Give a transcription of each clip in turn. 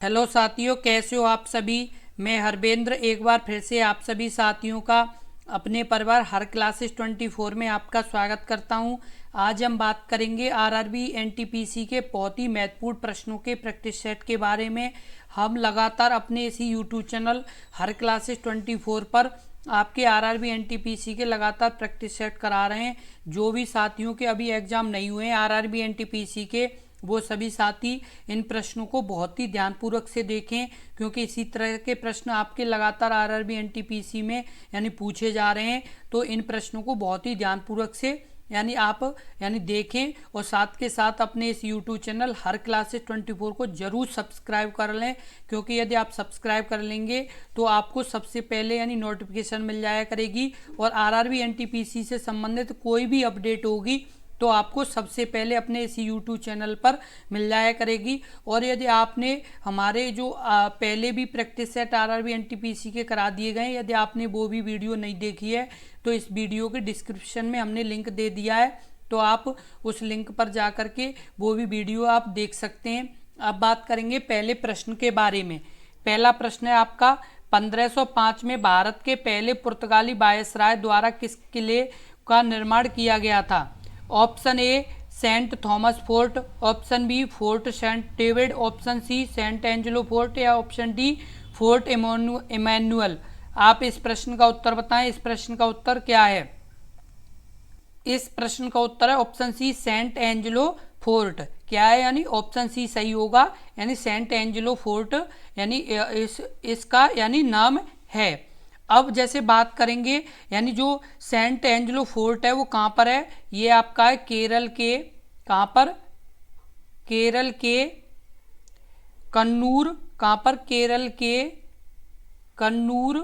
Hello साथियों, कैसे हो आप सभी। मैं हरबेंद्र एक बार फिर से आप सभी साथियों का अपने परिवार हर क्लासेस 24 में आपका स्वागत करता हूं। आज हम बात करेंगे आरआरबी एनटीपीसी के बहुत ही महत्वपूर्ण प्रश्नों के प्रैक्टिस सेट के बारे में। हम लगातार अपने इसी यूट्यूब चैनल हर क्लासेस 24 पर आपके आरआरबी एनटीपीसी के लगातार प्रैक्टिस सेट करा रहे हैं। जो भी साथियों के अभी एग्जाम नहीं हुए हैं आरआरबी एनटीपीसी के, वो सभी साथी इन प्रश्नों को बहुत ही ध्यानपूर्वक से देखें, क्योंकि इसी तरह के प्रश्न आपके लगातार आरआरबी एनटीपीसी में पूछे जा रहे हैं। तो इन प्रश्नों को बहुत ही ध्यानपूर्वक से आप देखें और साथ के साथ अपने इस यूट्यूब चैनल हर क्लासेस 24 को जरूर सब्सक्राइब कर लें, क्योंकि यदि आप सब्सक्राइब कर लेंगे तो आपको सबसे पहले नोटिफिकेशन मिल जाया करेगी और आरआरबी एनटीपीसी से संबंधित कोई भी अपडेट होगी तो आपको सबसे पहले अपने इसी यूट्यूब चैनल पर मिल जाया करेगी। और यदि आपने हमारे जो पहले भी प्रैक्टिस सेट आरआरबी एनटीपीसी के करा दिए गए, यदि आपने वो भी वीडियो नहीं देखी है तो इस वीडियो के डिस्क्रिप्शन में हमने लिंक दे दिया है, तो आप उस लिंक पर जा कर के वो भी वीडियो आप देख सकते हैं। अब बात करेंगे पहले प्रश्न के बारे में। पहला प्रश्न है आपका, 1505 में भारत के पहले पुर्तगाली वायसराय द्वारा किस किले का निर्माण किया गया था। Option A saint Thomas fort, option B fort saint David, option C saint Angelo fort या ऑप्शन डी फोर्ट इमैनुअल। आप इस प्रश्न का उत्तर बताएं। इस प्रश्न का उत्तर क्या है। इस प्रश्न का उत्तर है option C saint Angelo fort. क्या है ऑप्शन सी सही होगा, सेंट एंजेलो फोर्ट इसका नाम है। अब जैसे बात करेंगे जो सेंट एंजेलो फोर्ट है वो कहाँ पर है। ये आपका है केरल के, कहाँ पर, केरल के कन्नूर, कहाँ पर, केरल के कन्नूर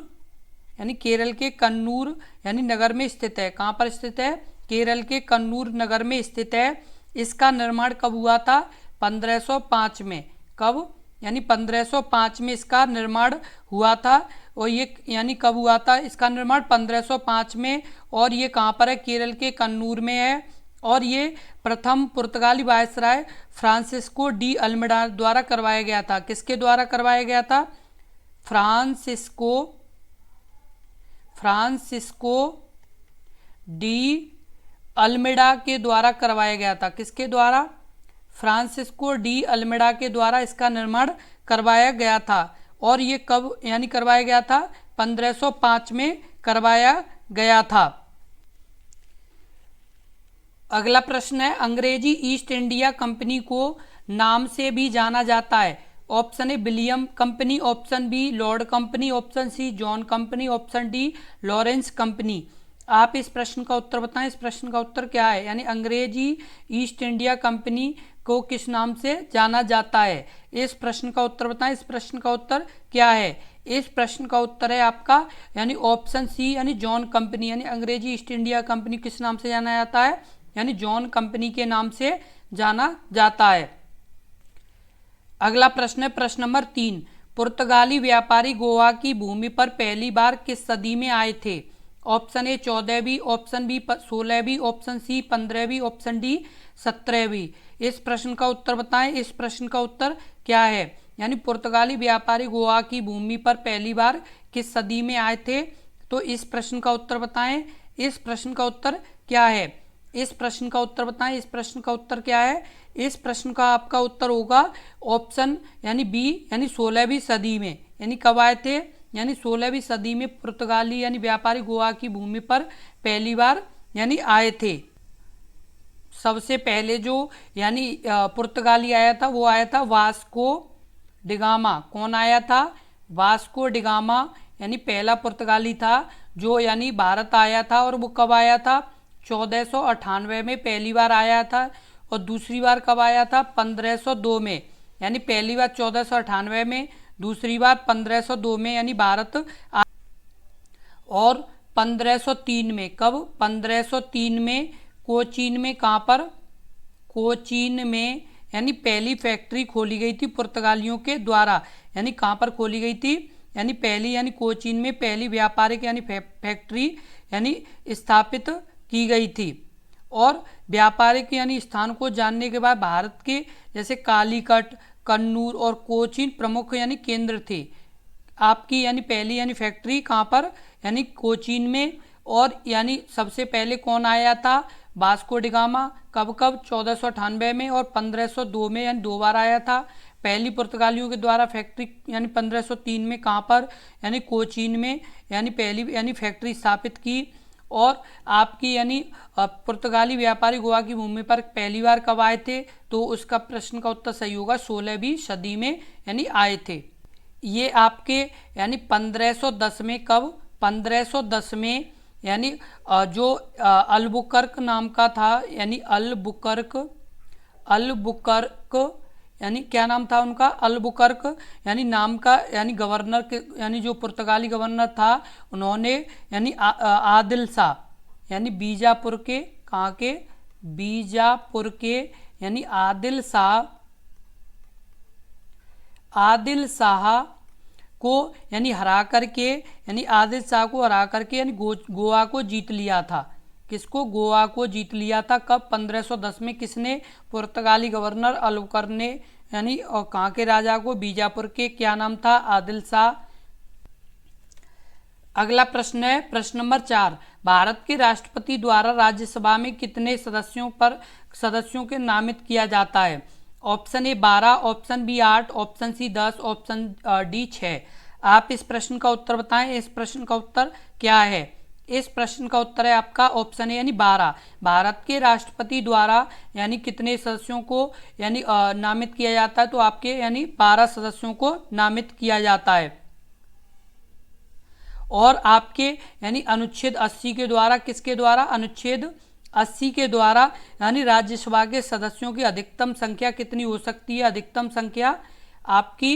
केरल के कन्नूर नगर में स्थित है। कहाँ पर स्थित है, केरल के कन्नूर नगर में स्थित है। इसका निर्माण कब हुआ था, 1505 में। कब, 1505 में इसका निर्माण हुआ था। और ये कब हुआ था इसका निर्माण, 1505 में। और ये कहाँ पर है, केरल के कन्नूर में है। और ये प्रथम पुर्तगाली वायसराय फ्रांसिस्को डी अल्मेडा द्वारा करवाया गया था। किसके द्वारा करवाया गया था, फ्रांसिस्को डी अल्मेडा के द्वारा करवाया गया था। किसके द्वारा, फ्रांसिस्को डी अल्मेडा के द्वारा इसका निर्माण करवाया गया था। और ये कब करवाया गया था, 1505 में करवाया गया था। अगला प्रश्न है, अंग्रेजी ईस्ट इंडिया कंपनी को नाम से भी जाना जाता है। Option A William company, option B lord company, option C John company, option D Lawrence company. आप इस प्रश्न का उत्तर बताएं। इस प्रश्न का उत्तर क्या है, अंग्रेजी ईस्ट इंडिया कंपनी को किस नाम से जाना जाता है। इस प्रश्न का उत्तर बताएं। इस प्रश्न का उत्तर क्या है। इस प्रश्न का उत्तर है आपका ऑप्शन सी जॉन कंपनी। अंग्रेजी ईस्ट इंडिया कंपनी किस नाम से जाना जाता है, जॉन कंपनी के नाम से जाना जाता है। अगला प्रश्न है प्रश्न नंबर 3, पुर्तगाली व्यापारी गोवा की भूमि पर पहली बार किस सदी में आए थे। ऑप्शन ए 14वीं, ऑप्शन बी 16वीं, ऑप्शन सी 15वीं, ऑप्शन डी 17वीं। इस प्रश्न का उत्तर बताएं। इस प्रश्न का उत्तर क्या है, पुर्तगाली व्यापारी गोवा की भूमि पर पहली बार किस सदी में आए थे। तो इस प्रश्न का उत्तर बताएं। इस प्रश्न का उत्तर क्या है। इस प्रश्न का उत्तर बताएं। इस प्रश्न का उत्तर क्या है। इस प्रश्न का आपका उत्तर होगा ऑप्शन बी 16वीं सदी में। कब आए थे, 16वीं सदी में पुर्तगाली व्यापारी गोवा की भूमि पर पहली बार आए थे। सबसे पहले जो पुर्तगाली आया था वो आया था वास्को डिगामा। कौन आया था, वास्को डिगामा पहला पुर्तगाली था जो भारत आया था। और वो कब आया था, 1498 में पहली बार आया था। और दूसरी बार कब आया था, 1502 में। पहली बार 1498 में, दूसरी बार 1502 में भारत। और 1503 में, कब, 1503 में कोचीन में, कहाँ पर, कोचीन में पहली फैक्ट्री खोली गई थी पुर्तगालियों के द्वारा। कहाँ पर खोली गई थी, पहली कोचीन में पहली व्यापारिक फैक्ट्री स्थापित की गई थी। और व्यापारिक स्थान को जानने के बाद भारत के जैसे कालीकट, कन्नूर और कोचीन प्रमुख यानी केंद्र थे। आपकी यानी पहली यानी फैक्ट्री कहाँ पर, यानी कोचीन में। और यानी सबसे पहले कौन आया था, वास्को डी गामा। कब कब, 1498 में और 1502 में, यानी 2 बार आया था। पहली पुर्तगालियों के द्वारा फैक्ट्री यानी 1503 में कहाँ पर, यानी कोचीन में यानी पहली यानी फैक्ट्री स्थापित की। और आपकी यानी पुर्तगाली व्यापारी गोवा की भूमि पर पहली बार कब आए थे, तो उसका प्रश्न का उत्तर सही होगा 16वीं सदी में यानी आए थे। ये आपके यानी 1510 में, कब, 1510 में यानी जो अल्बुकर्क नाम का था, यानी अल्बुकर्क यानी क्या नाम था उनका, अल्बुकर्क यानी नाम का यानी गवर्नर के यानी जो पुर्तगाली गवर्नर था, उन्होंने यानी आदिल शाह यानी बीजापुर के, कहाँ के, बीजापुर के यानी आदिल शाह को यानी हरा करके, यानी आदिल शाह को हरा करके यानी गोवा को जीत लिया था। किसको, गोवा को जीत लिया था। कब, 1510 में। किसने, पुर्तगाली गवर्नर अल्बुकर्क ने, यानी और कहाँ के राजा को, बीजापुर के, क्या नाम था, आदिल शाह। अगला प्रश्न है प्रश्न नंबर 4, भारत के राष्ट्रपति द्वारा राज्यसभा में कितने सदस्यों के नामित किया जाता है। Option A 12, option B 8, option C 10, option D 6। आप इस प्रश्न का उत्तर बताएं। इस प्रश्न का उत्तर क्या है, इस प्रश्न का उत्तर है आपका ऑप्शन ए यानी 12। भारत के राष्ट्रपति द्वारा यानी कितने सदस्यों को यानी नामित किया जाता है, तो आपके यानी 12 सदस्यों को नामित किया जाता है। और आपके यानी अनुच्छेद 80 के द्वारा, किसके द्वारा, अनुच्छेद 80 के द्वारा यानी राज्यसभा के सदस्यों की अधिकतम संख्या कितनी हो सकती है। अधिकतम संख्या आपकी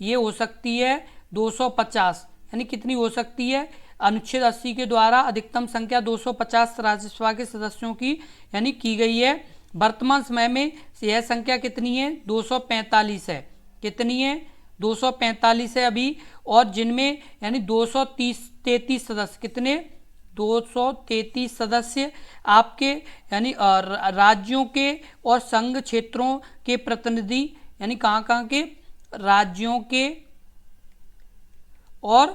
ये हो सकती है 250, यानी कितनी हो सकती है, अनुच्छेद 80 के द्वारा अधिकतम संख्या 250 राज्यसभा के सदस्यों की यानी की गई है। वर्तमान समय में यह संख्या कितनी है, 245 है। कितनी है, 245 है अभी। और जिनमें यानी 233 सदस्य, कितने, 233 सदस्य आपके यानी राज्यों के और संघ क्षेत्रों के प्रतिनिधि, यानी कहाँ कहाँ के, राज्यों के और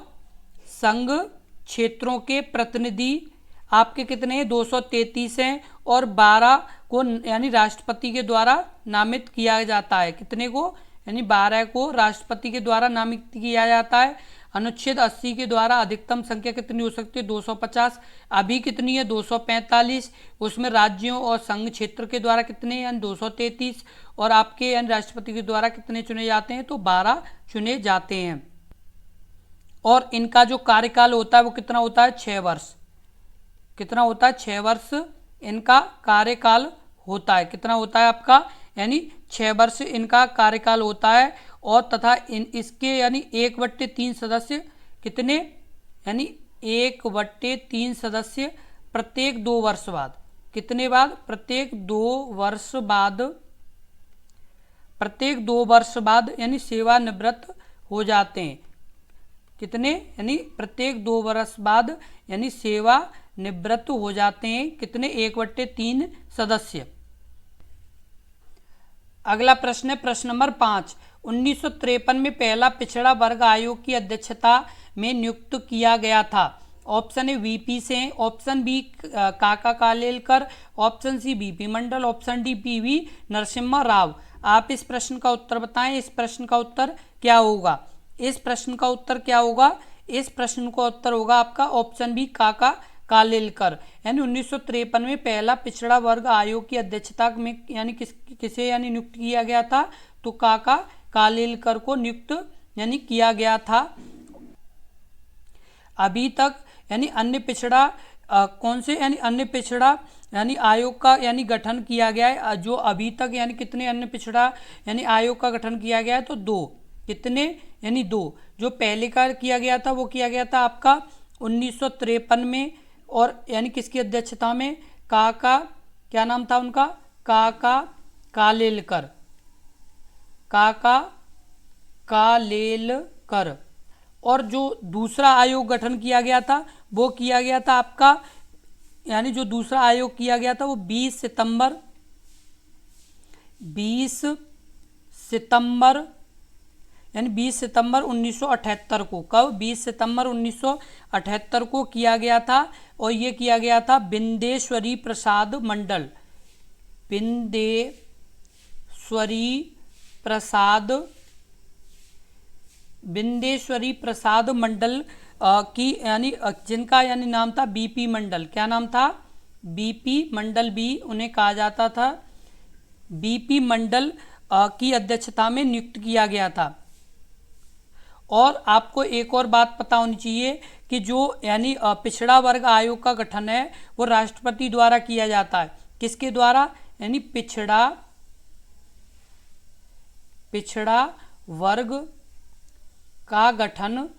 संघ क्षेत्रों के प्रतिनिधि आपके कितने हैं, 233 हैं। और 12 को यानी राष्ट्रपति के द्वारा नामित किया जाता है। कितने को, यानी 12 को राष्ट्रपति के द्वारा नामित किया जाता है। अनुच्छेद 80 के द्वारा अधिकतम संख्या कितनी हो सकती है, 250। अभी कितनी है, 245। उसमें राज्यों और संघ क्षेत्र के द्वारा कितने, यानी 233। और आपके यानी राष्ट्रपति के द्वारा कितने चुने जाते हैं, तो 12 चुने जाते हैं। और इनका जो कार्यकाल होता है वो कितना होता है, 6 वर्ष। कितना होता है, 6 वर्ष इनका कार्यकाल होता है। कितना होता है आपका, यानी 6 वर्ष इनका कार्यकाल होता है। और तथा इसके यानी 1/3 सदस्य कितने, यानी 1/3 सदस्य प्रत्येक 2 वर्ष बाद। कितने बाद, प्रत्येक 2 वर्ष बाद, प्रत्येक 2 वर्ष बाद यानी सेवानिवृत्त हो जाते हैं। कितने, यानी प्रत्येक 2 वर्ष बाद यानी सेवा निवृत्त हो जाते हैं। कितने, 1/3 सदस्य। अगला प्रश्न है प्रश्न नंबर 5, 1953 में पहला पिछड़ा वर्ग आयोग की अध्यक्षता में नियुक्त किया गया था। ऑप्शन ए वीपी से, option B Kaka Kalelkar, option C BP Mandal, option D PV Narasimha Rao. आप इस प्रश्न का उत्तर बताएं। इस प्रश्न का उत्तर क्या होगा, इस प्रश्न का उत्तर क्या होगा, इस प्रश्न का उत्तर होगा आपका ऑप्शन बी काका कालेलकर। यानी 1953 में पहला पिछड़ा वर्ग आयोग की अध्यक्षता में यानी किसे यानी नियुक्त किया गया था, तो काका कालेलकर को नियुक्त यानी किया गया था। अभी तक यानी अन्य पिछड़ा कौन से यानी अन्य पिछड़ा यानी आयोग का यानी गठन किया गया है, जो अभी तक यानी कितने अन्य पिछड़ा यानी आयोग का गठन किया गया है, तो 2। कितने, यानी 2। जो पहले का किया गया था वो किया गया था आपका 1953 में, और यानी किसकी अध्यक्षता में, काका, क्या नाम था उनका, काका कालेलकर, काका कालेलकर। और जो दूसरा आयोग गठन किया गया था वो किया गया था आपका, यानी जो दूसरा आयोग किया गया था वो 20 सितंबर यानी 20 सितंबर 1978 को, कब? 20 सितंबर 1978 को किया गया था। और ये किया गया था बिंदेश्वरी प्रसाद मंडल, बिंदेश्वरी प्रसाद मंडल की यानी जिनका यानी नाम था बीपी मंडल। क्या नाम था? बीपी मंडल भी उन्हें कहा जाता था। बीपी मंडल की अध्यक्षता में नियुक्त किया गया था। और आपको एक और बात पता होनी चाहिए कि जो यानी पिछड़ा वर्ग आयोग का गठन है वो राष्ट्रपति द्वारा किया जाता है। किसके द्वारा? यानी पिछड़ा वर्ग का गठन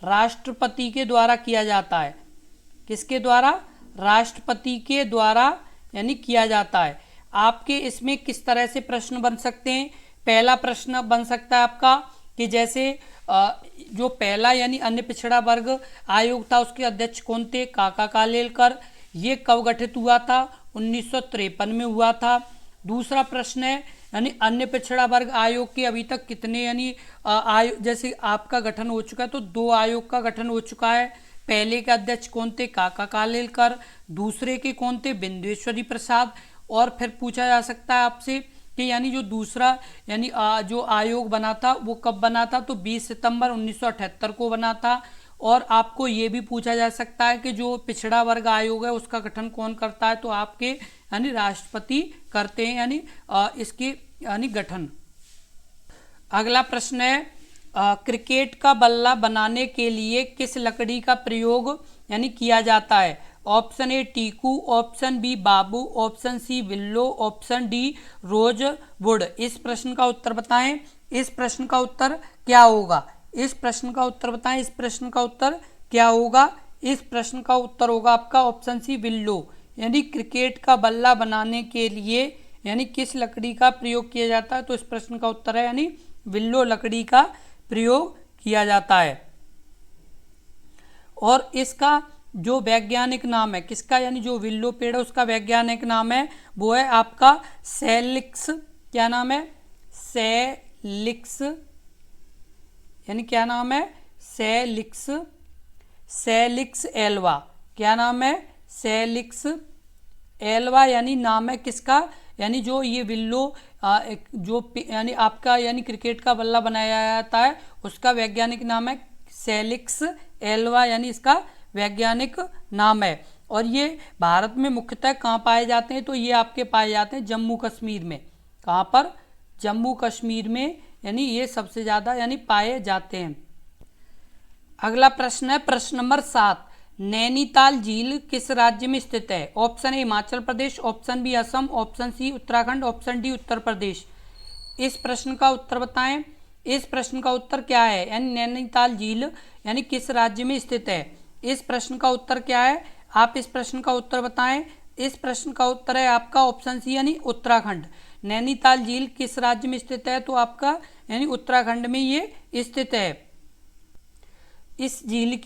राष्ट्रपति के द्वारा किया जाता है। किसके द्वारा? राष्ट्रपति के द्वारा यानी किया जाता है। आपके इसमें किस तरह से प्रश्न बन सकते हैं? पहला प्रश्न बन सकता है आपका कि जैसे जो पहला यानी अन्य पिछड़ा वर्ग आयोग था उसके अध्यक्ष कौन थे? काका कालेलकर। ये कब गठित हुआ था? 1953 में हुआ था। दूसरा प्रश्न है यानी अन्य पिछड़ा वर्ग आयोग के अभी तक कितने यानी आयोग, जैसे आपका गठन हो चुका है तो 2 आयोग का गठन हो चुका है। पहले के अध्यक्ष कौन थे? काका कालेलकर। दूसरे के कौन थे? बिंदेश्वरी प्रसाद। और फिर पूछा जा सकता है आपसे कि यानी जो दूसरा यानी जो आयोग बना था वो कब बना था? तो 20 सितंबर 1978 को बना था। और आपको ये भी पूछा जा सकता है कि जो पिछड़ा वर्ग आयोग है उसका गठन कौन करता है? तो आपके यानी राष्ट्रपति करते हैं यानी इसके यानी गठन। अगला प्रश्न है क्रिकेट का बल्ला बनाने के लिए किस लकड़ी का प्रयोग यानी किया जाता है? ऑप्शन ए टीकू, ऑप्शन बी बाबू, option C willow, option D rosewood. इस प्रश्न का उत्तर बताएं। इस प्रश्न का उत्तर क्या होगा? इस प्रश्न का उत्तर बताएं। इस प्रश्न का उत्तर क्या होगा? इस प्रश्न का उत्तर होगा आपका ऑप्शन सी विल्लो। यानी क्रिकेट का बल्ला बनाने के लिए यानी किस लकड़ी का प्रयोग किया जाता है? तो इस प्रश्न का उत्तर है यानी विल्लो लकड़ी का प्रयोग किया जाता है। और इसका जो वैज्ञानिक नाम है किसका? यानी जो विल्लो पेड़ है उसका वैज्ञानिक नाम है वो है आपका सैलिक्स। क्या नाम है? सैलिक्स। यानी क्या नाम है? Salix alba. क्या नाम है? सैलिक्स एल्वा यानी नाम है किसका? यानी जो ये विल्लो जो यानी आपका यानी क्रिकेट का बल्ला बनाया जाता है उसका वैज्ञानिक नाम है सैलिक्स एल्वा यानी इसका वैज्ञानिक नाम है। और ये भारत में मुख्यतः कहाँ पाए जाते हैं? तो ये आपके पाए जाते हैं जम्मू कश्मीर में। कहाँ पर? जम्मू कश्मीर में यानी ये सबसे ज़्यादा यानी पाए जाते हैं। अगला प्रश्न है प्रश्न नंबर 7। नैनीताल झील किस राज्य में स्थित है? Option A Himachal Pradesh, option B Assam, option C Uttarakhand, option D Uttar Pradesh. इस प्रश्न का उत्तर बताएं। इस प्रश्न का उत्तर क्या है? यानी नैनीताल झील यानी किस राज्य में स्थित है? इस प्रश्न का उत्तर क्या है? आप इस प्रश्न का उत्तर बताएं। इस प्रश्न का उत्तर है आपका ऑप्शन सी यानी उत्तराखंड। नैनीताल झील किस राज्य में स्थित है? तो आपका यानी उत्तराखंड में ये स्थित है। इस झील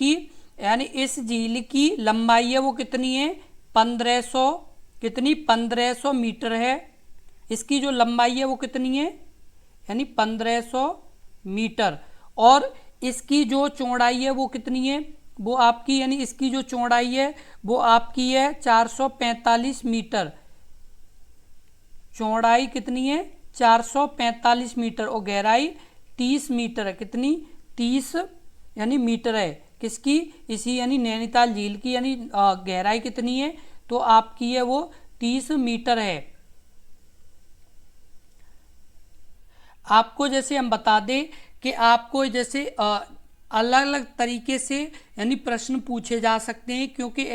की लंबाई है वो कितनी है? 1500 कितनी? 1500 मीटर है। इसकी जो लंबाई है वो कितनी है? यानी 1500 मीटर। और इसकी जो चौड़ाई है वो कितनी है? वो आपकी यानी इसकी जो चौड़ाई है वो आपकी है 445 मीटर। चौड़ाई कितनी है? 445 मीटर। और गहराई 30 मीटर है। कितनी? 30 यानी मीटर है। किसकी? इसी यानी नैनीताल झील की यानी गहराई कितनी है? तो आपकी है वो 30 मीटर है। आपको जैसे हम बता दें कि आपको जैसे अलग अलग तरीके से यानी प्रश्न पूछे जा सकते हैं, क्योंकि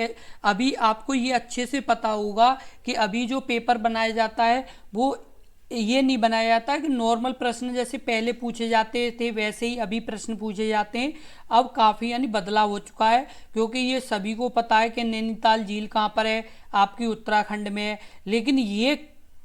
अभी आपको ये अच्छे से पता होगा कि अभी जो पेपर बनाया जाता है वो ये नहीं बनाया जाता कि नॉर्मल प्रश्न जैसे पहले पूछे जाते थे वैसे ही अभी प्रश्न पूछे जाते हैं। अब काफ़ी यानी बदलाव हो चुका है, क्योंकि ये सभी को पता है कि नैनीताल झील कहाँ पर है, आपकी उत्तराखंड में है। लेकिन ये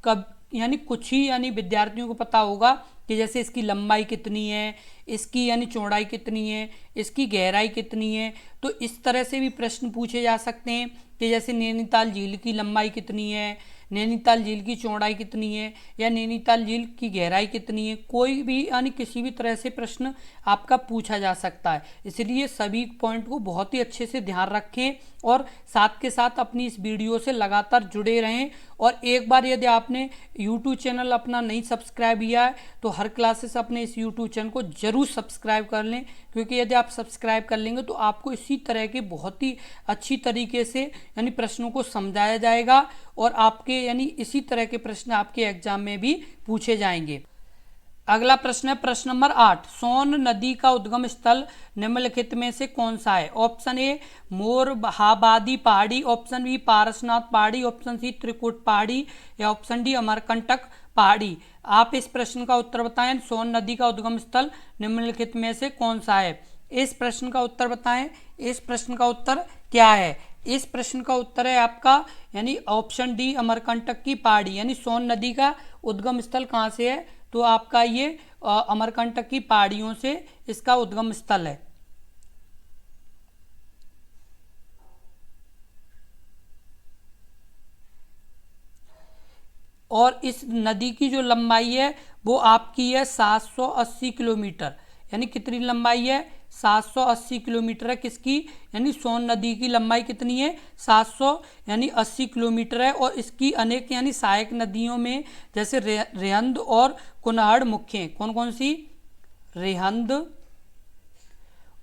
कब यानी कुछ ही यानी विद्यार्थियों को पता होगा कि जैसे इसकी लंबाई कितनी है, इसकी यानी चौड़ाई कितनी है, इसकी गहराई कितनी है। तो इस तरह से भी प्रश्न पूछे जा सकते हैं कि जैसे नैनीताल झील की लंबाई कितनी है, नैनीताल झील की चौड़ाई कितनी है या नैनीताल झील की गहराई कितनी है, कोई भी यानी किसी भी तरह से प्रश्न आपका पूछा जा सकता है। इसलिए सभी पॉइंट को बहुत ही अच्छे से ध्यान रखें और साथ के साथ अपनी इस वीडियो से लगातार जुड़े रहें। और एक बार यदि आपने YouTube चैनल अपना नहीं सब्सक्राइब किया है तो हर क्लासेस अपने इस YouTube चैनल को जरूर सब्सक्राइब कर लें, क्योंकि यदि आप सब्सक्राइब कर लेंगे तो आपको इसी तरह के बहुत ही अच्छी तरीके से यानी प्रश्नों को समझाया जाएगा और आपके यानी इसी तरह के प्रश्न आपके एग्जाम में भी पूछे जाएंगे। अगला प्रश्न है प्रश्न नंबर 8, सोन नदी का उद्गम स्थल निम्नलिखित में से कौन सा है? ऑप्शन ए मोरहाबादी पहाड़ी, ऑप्शन बी पारसनाथ पहाड़ी, ऑप्शन सी त्रिकुट पहाड़ी या ऑप्शन डी अमरकंटक पहाड़ी। आप इस प्रश्न का उत्तर बताएं। सोन नदी का उद्गम स्थल निम्नलिखित में से कौन सा है? इस प्रश्न का उत्तर बताएं। इस प्रश्न का उत्तर क्या है? इस प्रश्न का उत्तर है आपका यानी ऑप्शन डी अमरकंटक की पहाड़ी। यानी सोन नदी का उद्गम स्थल कहाँ से है? तो आपका ये अमरकंटक की पहाड़ियों से इसका उद्गम स्थल है। और इस नदी की जो लंबाई है वो आपकी है 780 किलोमीटर। यानी कितनी लंबाई है? 780 किलोमीटर है। किसकी? यानी सोन नदी की लंबाई कितनी है? 780 किलोमीटर है। और इसकी अनेक यानी सहायक नदियों में जैसे रेहंद और कुनहड़ मुख्य हैं। कौन कौन सी? रेहंद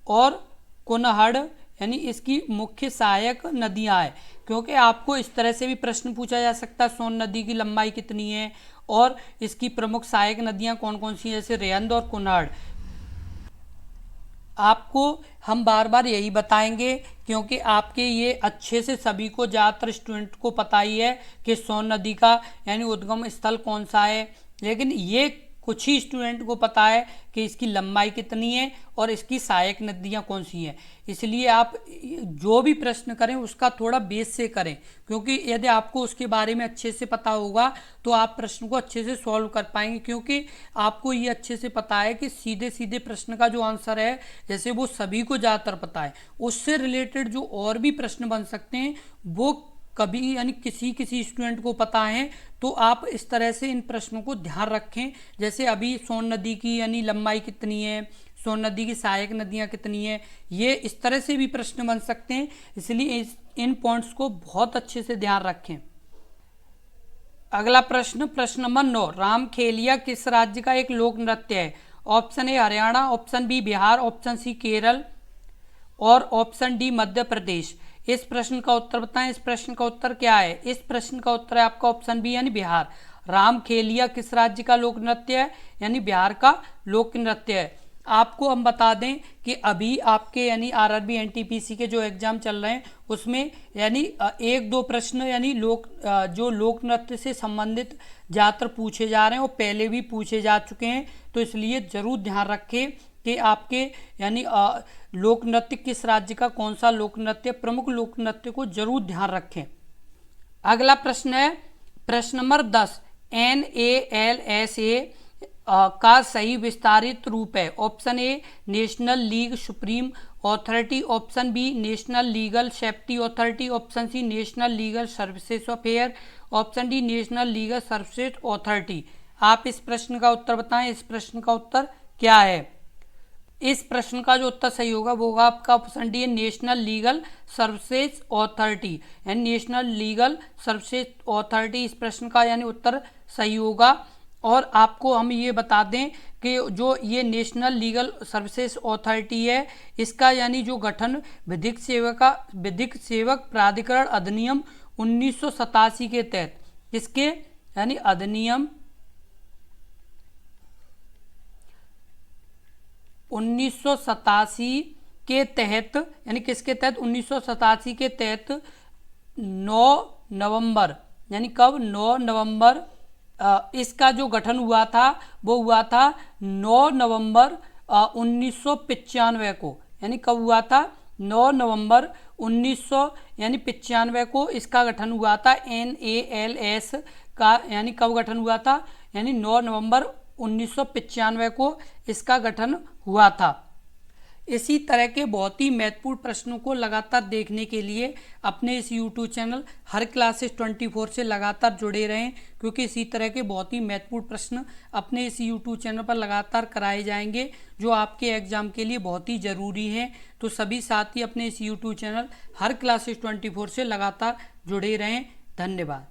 और कुनहड़ यानी इसकी मुख्य सहायक नदियां हैं। क्योंकि आपको इस तरह से भी प्रश्न पूछा जा सकता है सोन नदी की लंबाई कितनी है और इसकी प्रमुख सहायक नदियां कौन कौन सी हैं, जैसे रेहंद और कुनहड़। आपको हम बार बार यही बताएंगे क्योंकि आपके ये अच्छे से सभी को ज़्यादातर स्टूडेंट को पता ही है कि सोन नदी का यानी उद्गम स्थल कौन सा है, लेकिन ये कुछ ही स्टूडेंट को पता है कि इसकी लंबाई कितनी है और इसकी सहायक नदियां कौन सी हैं। इसलिए आप जो भी प्रश्न करें उसका थोड़ा बेस से करें, क्योंकि यदि आपको उसके बारे में अच्छे से पता होगा तो आप प्रश्न को अच्छे से सॉल्व कर पाएंगे। क्योंकि आपको ये अच्छे से पता है कि सीधे सीधे प्रश्न का जो आंसर है जैसे वो सभी को ज़्यादातर पता है, उससे रिलेटेड जो और भी प्रश्न बन सकते हैं वो कभी यानी किसी किसी स्टूडेंट को पता है। तो आप इस तरह से इन प्रश्नों को ध्यान रखें। जैसे अभी सोन नदी की यानी लंबाई कितनी है, सोन नदी की सहायक नदियां कितनी है, ये इस तरह से भी प्रश्न बन सकते हैं। इसलिए इन पॉइंट्स को बहुत अच्छे से ध्यान रखें। अगला प्रश्न, प्रश्न नंबर 9, रामखेलिया किस राज्य का एक लोक नृत्य है? Option A Haryana, option B Bihar, option C Kerala और ऑप्शन डी मध्य प्रदेश। इस प्रश्न का उत्तर बताएं। इस प्रश्न का उत्तर क्या है? इस प्रश्न का उत्तर है आपका ऑप्शन बी यानी बिहार। रामखेलिया किस राज्य का लोक नृत्य है? यानी बिहार का लोक नृत्य है। आपको हम बता दें कि अभी आपके यानी आरआरबी एनटीपीसी के जो एग्जाम चल रहे हैं उसमें यानी एक दो प्रश्न यानी जो लोक नृत्य से संबंधित ज़्यादातर पूछे जा रहे हैं, वो पहले भी पूछे जा चुके हैं। तो इसलिए ज़रूर ध्यान रखें कि आपके यानी लोक नृत्य किस राज्य का कौन सा लोक नृत्य, प्रमुख लोक नृत्य को जरूर ध्यान रखें। अगला प्रश्न है प्रश्न नंबर 10, NALSA का सही विस्तारित रूप है? Option A national league supreme authority, option B national legal safety authority, option C national legal services affair, option D national legal services authority. आप इस प्रश्न का उत्तर बताएं। इस प्रश्न का उत्तर क्या है? इस प्रश्न का जो उत्तर सही होगा वो होगा आपका option D national legal services authority. यानी नेशनल लीगल सर्विसेज अथॉरिटी इस प्रश्न का यानी उत्तर सही होगा। और आपको हम ये बता दें कि जो ये नेशनल लीगल सर्विसेज अथॉरिटी है इसका यानी जो गठन विधिक सेवक प्राधिकरण अधिनियम 1987 के तहत, किसके यानी अधिनियम 1987 के तहत, यानी किसके तहत? 1987 के तहत 9 नवंबर, यानी कब? 9 नवंबर इसका जो गठन हुआ था वो हुआ था 9 नवंबर 1995 को। यानी कब हुआ था? 9 नवंबर 1995 को इसका गठन हुआ था। NALS का यानी कब गठन हुआ था? यानी 9 नवंबर 1995 को इसका गठन हुआ था। इसी तरह के बहुत ही महत्वपूर्ण प्रश्नों को लगातार देखने के लिए अपने इस YouTube चैनल हर क्लासेस 24 से लगातार जुड़े रहें, क्योंकि इसी तरह के बहुत ही महत्वपूर्ण प्रश्न अपने इस YouTube चैनल पर लगातार कराए जाएंगे जो आपके एग्जाम के लिए बहुत ही ज़रूरी हैं। तो सभी साथी अपने इस YouTube चैनल हर क्लासेस 24 से लगातार जुड़े रहें। धन्यवाद।